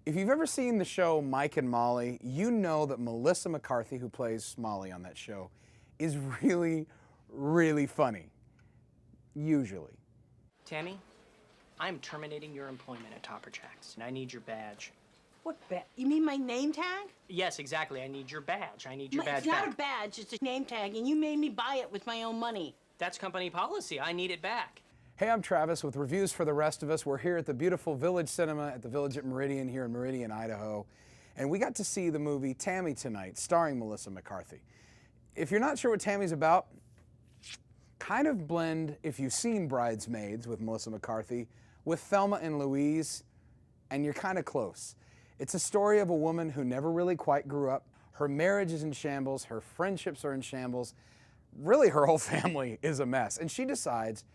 If you've ever seen the show Mike and Molly, you know that Melissa McCarthy, who plays Molly on that show, is really, really funny. Usually. Tammy, I'm terminating your employment at Topper Jacks, and I need your badge. What badge? You mean my name tag? Yes, exactly. I need your badge. I need your badge It's not back. a badge, it's a name tag, and you made me buy it with my own money. That's company policy. I need it back. Hey, I'm Travis with Reviews for the Rest of Us. We're here at the beautiful Village Cinema at the Village at Meridian here in Meridian, Idaho. And we got to see the movie Tammy tonight, starring Melissa McCarthy. If you're not sure what Tammy's about, kind of blend, if you've seen Bridesmaids with Melissa McCarthy, with Thelma and Louise, and you're kind of close. It's a story of a woman who never really quite grew up. Her marriage is in shambles, her friendships are in shambles. Really, her whole family is a mess. And she decides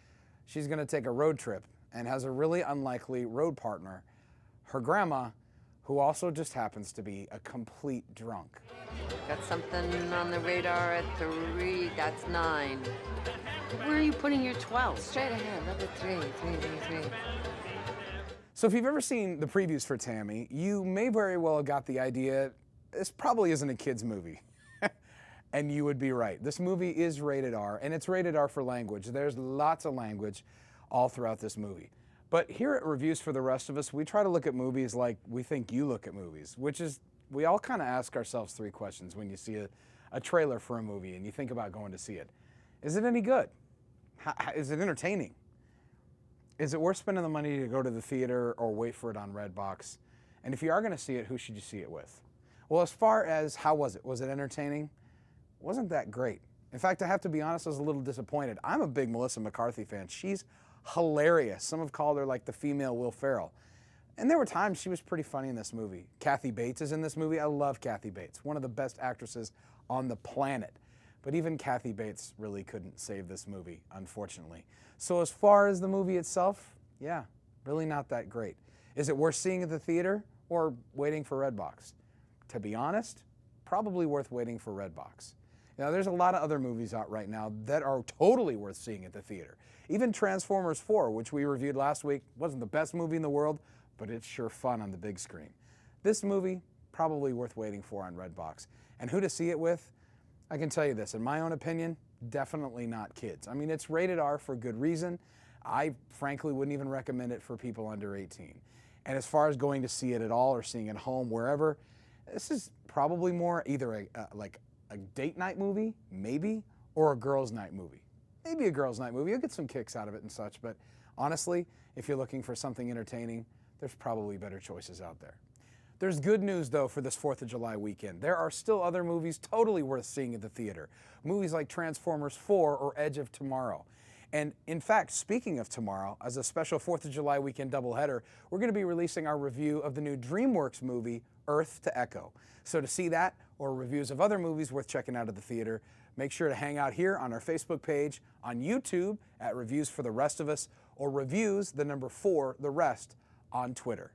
she's going to take a road trip and has a really unlikely road partner, her grandma, who also just happens to be a complete drunk. Got something on the radar at 3, that's 9. Where are you putting your 12? Straight ahead, look at 3. So if you've ever seen the previews for Tammy, you may very well have got the idea this probably isn't a kid's movie. And you would be right. This movie is rated R, and it's rated R for language. There's lots of language all throughout this movie. But here at Reviews for the Rest of Us, we try to look at movies like we think you look at movies, which is, we all kind of ask ourselves 3 questions when you see a trailer for a movie and you think about going to see it. Is it any good? Is it entertaining? Is it worth spending the money to go to the theater or wait for it on Redbox? And if you are going to see it, who should you see it with? Well, as far as how was it? Was it entertaining? Wasn't that great. In fact, I have to be honest, I was a little disappointed. I'm a big Melissa McCarthy fan. She's hilarious. Some have called her like the female Will Ferrell. And there were times she was pretty funny in this movie. Kathy Bates is in this movie. I love Kathy Bates, one of the best actresses on the planet. But even Kathy Bates really couldn't save this movie, unfortunately. So as far as the movie itself, yeah, really not that great. Is it worth seeing at the theater or waiting for Redbox? To be honest, probably worth waiting for Redbox. Now, there's a lot of other movies out right now that are totally worth seeing at the theater. Even Transformers 4, which we reviewed last week, wasn't the best movie in the world, but it's sure fun on the big screen. This movie, probably worth waiting for on Redbox. And who to see it with? I can tell you this, in my own opinion, definitely not kids. I mean, it's rated R for good reason. I frankly wouldn't even recommend it for people under 18. And as far as going to see it at all or seeing it at home, wherever, this is probably more either a date night movie, maybe, or a girls' night movie. Maybe a girls' night movie. You'll get some kicks out of it and such, but honestly, if you're looking for something entertaining, there's probably better choices out there. There's good news, though, for this 4th of July weekend. There are still other movies totally worth seeing at the theater. Movies like Transformers 4 or Edge of Tomorrow. And in fact, speaking of tomorrow, as a special 4th of July weekend doubleheader, we're going to be releasing our review of the new DreamWorks movie, Earth to Echo. So to see that, or reviews of other movies worth checking out at the theater, make sure to hang out here on our Facebook page, on YouTube at Reviews for the Rest of Us, or Reviews, the number 4, the rest, on Twitter.